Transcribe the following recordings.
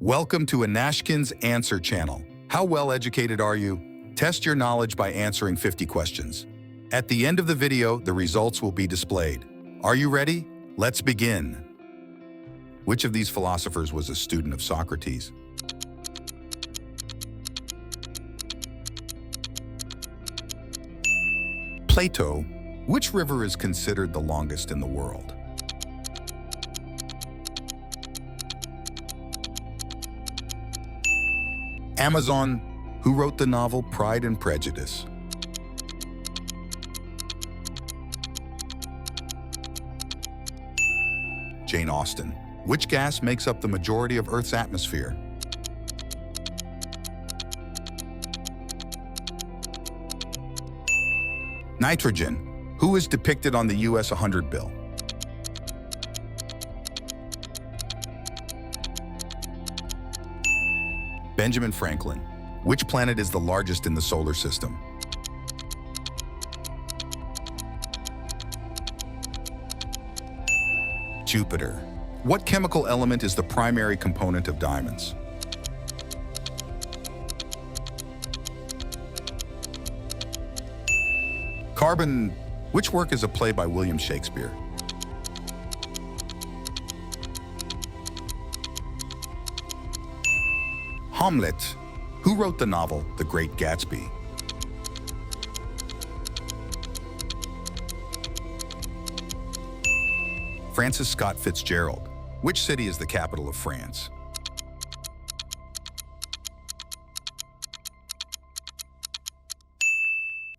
Welcome to ANASHKIN'S Answer Channel. How well educated are you? Test your knowledge by answering 50 questions. At the end of the video, the results will be displayed. Are you ready? Let's begin. Which of these philosophers was a student of Socrates? Plato. Which river is considered the longest in the world? Amazon. Who wrote the novel Pride and Prejudice? Jane Austen. Which gas makes up the majority of Earth's atmosphere? Nitrogen. Who is depicted on the US 100 bill? Benjamin Franklin. Which planet is the largest in the solar system? Jupiter. What chemical element is the primary component of diamonds? Carbon. Which work is a play by William Shakespeare? Hamlet. Who wrote the novel The Great Gatsby? Francis Scott Fitzgerald. Which city is the capital of France?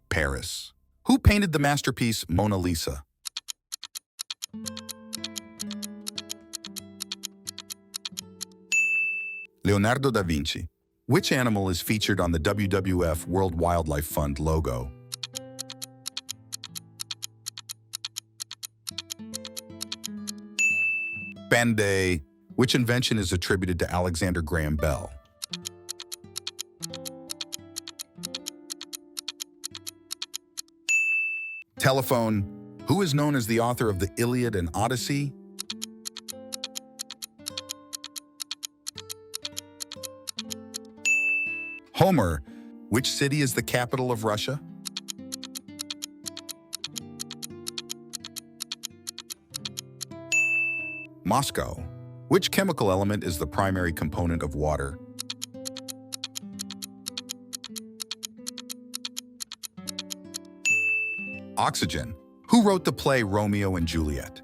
Paris. Who painted the masterpiece Mona Lisa? Leonardo da Vinci. Which animal is featured on the WWF World Wildlife Fund logo? Panda. Which invention is attributed to Alexander Graham Bell? Telephone. Who is known as the author of the Iliad and Odyssey? Homer. Which city is the capital of Russia? Moscow. Which chemical element is the primary component of water? Oxygen. Who wrote the play Romeo and Juliet?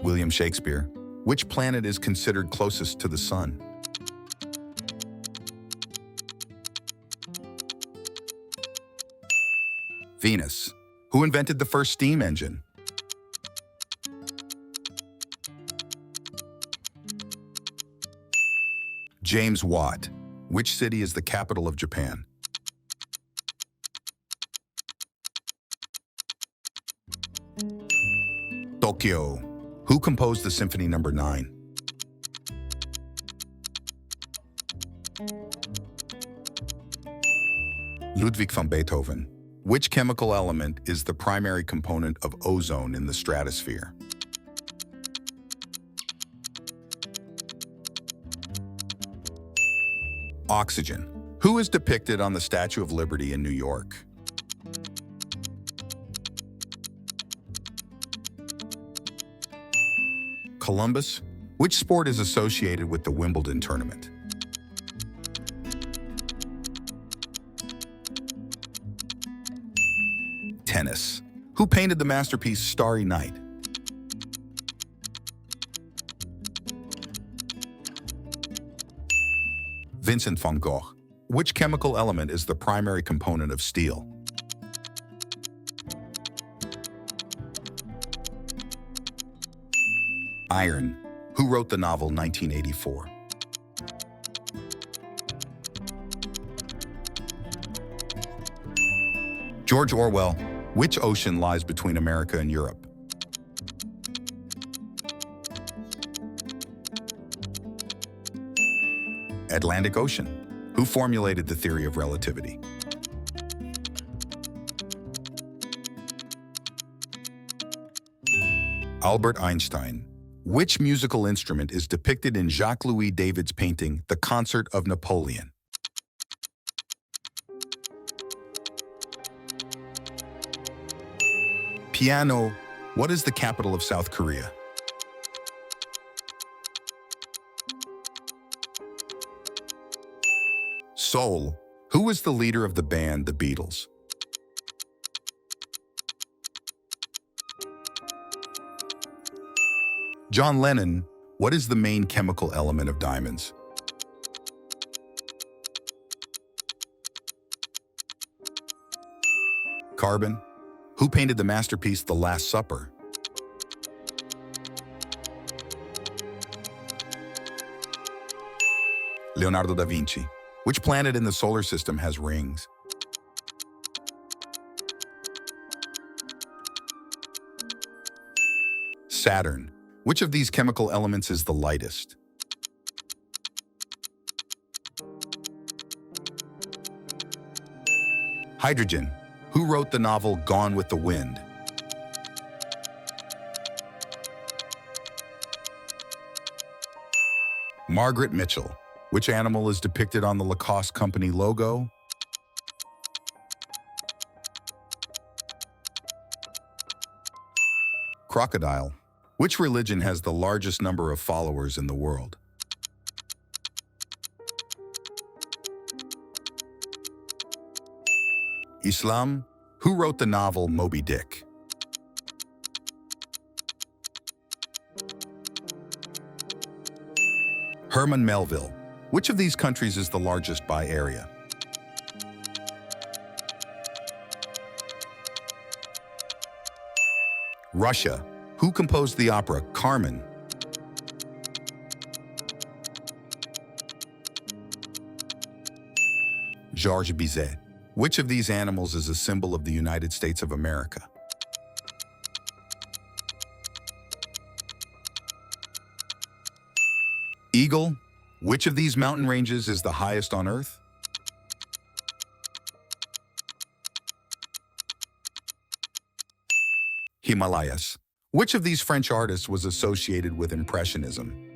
William Shakespeare. Which planet is considered closest to the sun? Venus. Who invented the first steam engine? James Watt. Which city is the capital of Japan? Tokyo. Who composed the Symphony No. 9? Ludwig van Beethoven. Which chemical element is the primary component of ozone in the stratosphere? Oxygen. Who is depicted on the Statue of Liberty in New York? Columbus. Which sport is associated with the Wimbledon tournament? Tennis. Who painted the masterpiece Starry Night? Vincent van Gogh. Which chemical element is the primary component of steel? Iron. Who wrote the novel 1984? George Orwell. Which ocean lies between America and Europe? Atlantic Ocean. Who formulated the theory of relativity? Albert Einstein. Which musical instrument is depicted in Jacques-Louis David's painting, The Concert of Napoleon? Piano. What is the capital of South Korea? Seoul. Who was the leader of the band The Beatles? John Lennon. What is the main chemical element of diamonds? Carbon. Who painted the masterpiece The Last Supper? Leonardo da Vinci. Which planet in the solar system has rings? Saturn. Which of these chemical elements is the lightest? Hydrogen. Who wrote the novel Gone with the Wind? Margaret Mitchell. Which animal is depicted on the Lacoste Company logo? Crocodile. Which religion has the largest number of followers in the world? Islam. Who wrote the novel Moby Dick? Herman Melville. Which of these countries is the largest by area? Russia. Who composed the opera Carmen? Georges Bizet. Which of these animals is a symbol of the United States of America? Eagle. Which of these mountain ranges is the highest on Earth? Himalayas. Which of these French artists was associated with Impressionism?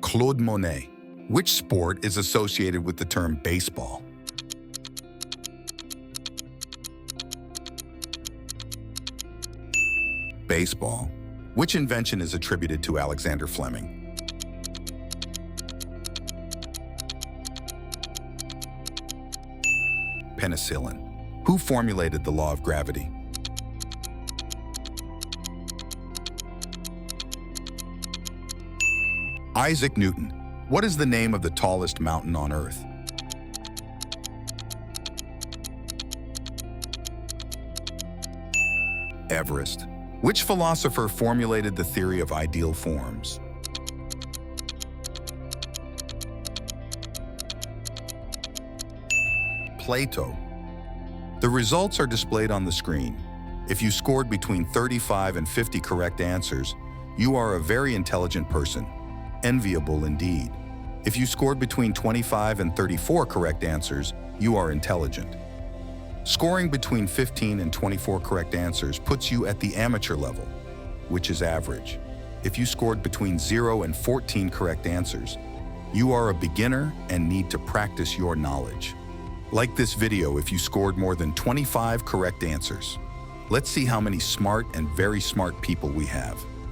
Claude Monet. Which sport is associated with the term baseball? Baseball. Which invention is attributed to Alexander Fleming? Penicillin. Who formulated the law of gravity? Isaac Newton. What is the name of the tallest mountain on Earth? Everest. Which philosopher formulated the theory of ideal forms? Plato. The results are displayed on the screen. If you scored between 35 and 50 correct answers, you are a very intelligent person. Enviable indeed. If you scored between 25 and 34 correct answers, you are intelligent. Scoring between 15 and 24 correct answers puts you at the amateur level, which is average. If you scored between 0 and 14 correct answers, you are a beginner and need to practice your knowledge. Like this video if you scored more than 25 correct answers. Let's see how many smart and very smart people we have.